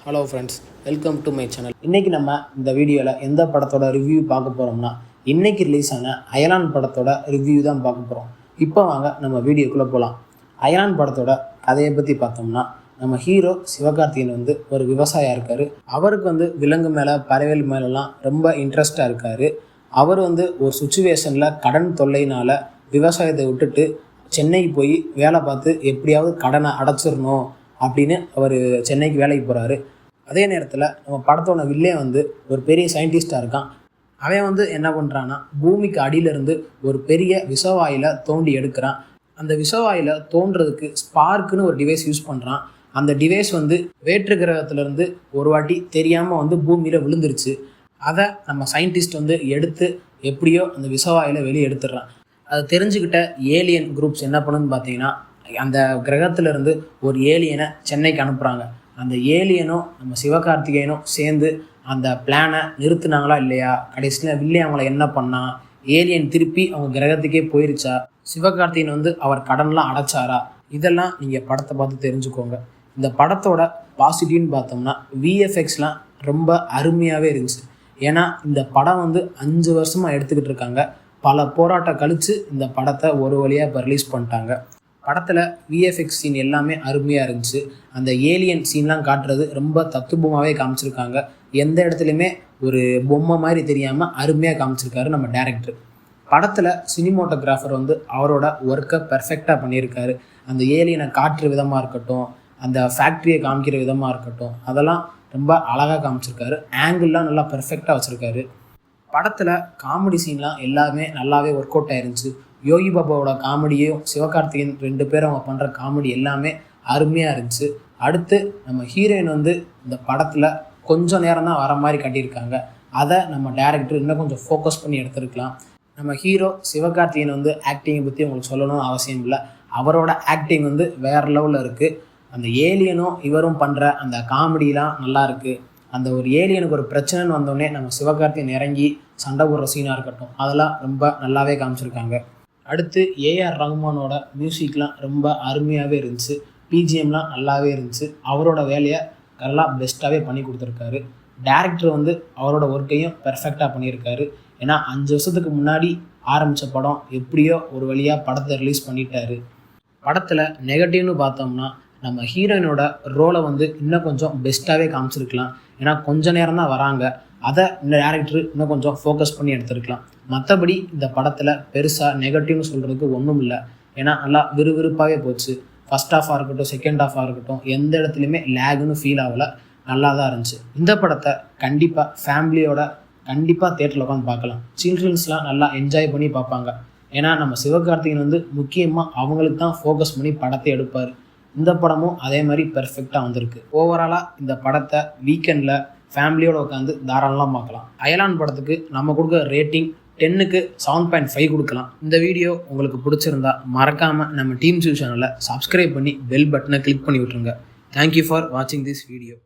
Hello friends, welcome to my channel. இன்றைக்கி நம்ம இந்த வீடியோவில் எந்த படத்தோட ரிவ்யூ பார்க்க போகிறோம்னா, இன்றைக்கி ரிலீஸ் ஆன அயலான் படத்தோட ரிவ்யூ தான் பார்க்க போகிறோம். இப்போ வாங்க நம்ம வீடியோக்குள்ளே போகலாம். அயலான் படத்தோட கதையை பற்றி பார்த்தோம்னா, நம்ம ஹீரோ சிவகார்த்திகேயன் ஒரு விவசாயியாக இருக்கார். அவருக்கு விலங்கு மேலே பறவைகள் மேலெலாம் ரொம்ப இன்ட்ரெஸ்டாக இருக்கார். அவர் ஒரு சுச்சுவேஷனில் கடன் தொல்லைனால் விவசாயத்தை விட்டுட்டு சென்னைக்கு போய் வேலை பார்த்து எப்படியாவது கடனை அடைச்சிடணும் அப்படின்னு அவர் சென்னைக்கு வேலைக்கு போகிறாரு. அதே நேரத்தில் நம்ம படத்தோட வில்லே ஒரு பெரிய சயின்டிஸ்டாக இருக்கான். அவன் என்ன பண்ணுறான்னா, பூமிக்கு அடியிலேருந்து ஒரு பெரிய விஷவாயில் தோண்டி எடுக்கிறான். அந்த விஷவாயில் தோன்றதுக்கு ஸ்பார்க்குன்னு ஒரு டிவைஸ் யூஸ் பண்ணுறான். அந்த டிவைஸ் வேற்று கிரகத்திலேருந்து ஒரு வாட்டி தெரியாமல் பூமியில் விழுந்துருச்சு. அதை நம்ம சயின்டிஸ்ட் எடுத்து எப்படியோ அந்த விஷவாயில் வெளியே எடுத்துடுறான். அதை தெரிஞ்சுக்கிட்ட ஏலியன் குரூப்ஸ் என்ன பண்ணுன்னு பார்த்தீங்கன்னா, அந்த கிரகத்திலேருந்து ஒரு ஏலியனை சென்னைக்கு அனுப்புகிறாங்க. அந்த ஏலியனும் நம்ம சிவகார்த்திகேயனும் சேர்ந்து அந்த பிளானை நிறுத்தினாங்களா இல்லையா, கடைசியில் வில்லே அவங்கள என்ன பண்ணா, ஏலியன் திருப்பி அவங்க கிரகத்துக்கே போயிருச்சா, சிவகார்த்திகேயன் அவர் கடன்லாம் அடைச்சாரா, இதெல்லாம் நீங்கள் படத்தை பார்த்து தெரிஞ்சுக்கோங்க. இந்த படத்தோட பாசிட்டிவ்னு பார்த்தோம்னா, விஎஃப்எக்ஸ்லாம் ரொம்ப அருமையாகவே இருந்துச்சு. ஏன்னா இந்த படம் 5 வருஷமாக எடுத்துக்கிட்டு இருக்காங்க. பல போராட்டம் கழித்து இந்த படத்தை ஒரு வழியாக இப்போ ரிலீஸ் பண்ணிட்டாங்க. படத்தில் விஎஃப்எக்ஸ் சீன் எல்லாமே அருமையாக இருந்துச்சு. அந்த ஏலியன் சீன்லாம் காட்டுறது ரொம்ப தத்துவமாகவே காமிச்சிருக்காங்க. எந்த இடத்துலையுமே ஒரு பொம்மை மாதிரி தெரியாமல் அருமையாக காமிச்சிருக்காரு நம்ம டைரக்டர். படத்தில் சினிமோட்டோகிராஃபர் அவரோட ஒர்க்கை பெர்ஃபெக்டாக பண்ணியிருக்காரு. அந்த ஏலியனை காட்டுற விதமாக இருக்கட்டும், அந்த ஃபேக்ட்ரியை காமிக்கிற விதமாக இருக்கட்டும், அதெல்லாம் ரொம்ப அழகாக காமிச்சிருக்காரு. ஆங்கிள்லாம் நல்லா பெர்ஃபெக்டாக வச்சுருக்காரு. படத்தில் காமெடி சீன்லாம் எல்லாமே நல்லாவே ஒர்க் அவுட் ஆயிருந்துச்சு. யோகி பாபாவோட காமெடியும் சிவகார்த்திகேயன் 2 பேரும் அவங்க பண்ணுற காமெடி எல்லாமே அருமையாக இருந்துச்சு. அடுத்து நம்ம ஹீரோயின் இந்த படத்தில் கொஞ்சம் நேரம் தான் வர மாதிரி கட்டியிருக்காங்க. அதை நம்ம டைரக்டர் இன்னும் கொஞ்சம் ஃபோக்கஸ் பண்ணி எடுத்துருக்கலாம். நம்ம ஹீரோ சிவகார்த்திகேயன் ஆக்டிங்கை பற்றி உங்களுக்கு சொல்லணும்னு அவசியம் இல்லை. அவரோட ஆக்டிங் வேறு லெவலில் இருக்குது. அந்த ஏலியனும் இவரும் பண்ணுற அந்த காமெடிலாம் நல்லா இருக்குது. அந்த ஒரு ஏலியனுக்கு ஒரு பிரச்சனைன்னு வந்தோடனே நம்ம சிவகார்த்திகேயன் இறங்கி சண்டை போடுற சீனாக இருக்கட்டும், அதெல்லாம் ரொம்ப நல்லாவே காமிச்சிருக்காங்க. அடுத்து ஏஆர் ரகுமானோட மியூசிக்லாம் ரொம்ப அருமையாகவே இருந்துச்சு. பிஜிஎம்லாம் நல்லாவே இருந்துச்சு. அவரோட வேலையை நல்லா பெஸ்ட்டாகவே பண்ணி கொடுத்துருக்காரு. டேரக்டர் அவரோட ஒர்க்கையும் பெர்ஃபெக்டாக பண்ணியிருக்காரு. ஏன்னா 5 வருஷத்துக்கு முன்னாடி ஆரம்பித்த படம் எப்படியோ ஒரு வழியாக படத்தை ரிலீஸ் பண்ணிட்டாரு. படத்தில் நெகட்டிவ்னு பார்த்தோம்னா, நம்ம ஹீரோயினோட ரோலை இன்னும் கொஞ்சம் பெஸ்ட்டாகவே காமிச்சிருக்கலாம். ஏன்னா கொஞ்சம் நேரம் தான் வராங்க. அதை இந்த டேரக்டர் இன்னும் கொஞ்சம் ஃபோக்கஸ் பண்ணி எடுத்துருக்கலாம். மற்றபடி இந்த படத்தில் பெருசாக நெகட்டிவ்னு சொல்கிறதுக்கு ஒன்றும் இல்லை. ஏன்னா நல்லா விறுவிறுப்பாகவே போச்சு. ஃபஸ்ட் ஹாஃபாக இருக்கட்டும், செகண்ட் ஹாஃபாக இருக்கட்டும், எந்த இடத்துலையுமே லேகுன்னு ஃபீல் ஆகலை. நல்லா தான் இருந்துச்சு. இந்த படத்தை கண்டிப்பாக ஃபேமிலியோட கண்டிப்பாக தேட்டரில் உட்காந்து பார்க்கலாம். சில்ட்ரன்ஸ்லாம் நல்லா என்ஜாய் பண்ணி பார்ப்பாங்க. ஏன்னா நம்ம சிவகார்த்திகேயன் முக்கியமாக அவங்களுக்கு தான் ஃபோக்கஸ் பண்ணி படத்தை எடுப்பார். இந்த படமும் அதே மாதிரி பெர்ஃபெக்டாக வந்திருக்கு. ஓவராலாக இந்த படத்தை வீக்கெண்டில் ஃபேமிலியோடு உட்காந்து தாராளமாக பார்க்கலாம். அயலான் படத்துக்கு நம்ம கொடுக்குற ரேட்டிங் 10க்கு 7.5 கொடுக்கலாம். இந்த வீடியோ உங்களுக்கு பிடிச்சிருந்தா மறக்காமல் நம்ம டீம் சேனலை சப்ஸ்கிரைப் பண்ணி பெல் பட்டனை கிளிக் பண்ணி விட்ருங்க. தேங்க்யூ ஃபார் வாட்சிங் திஸ் வீடியோ.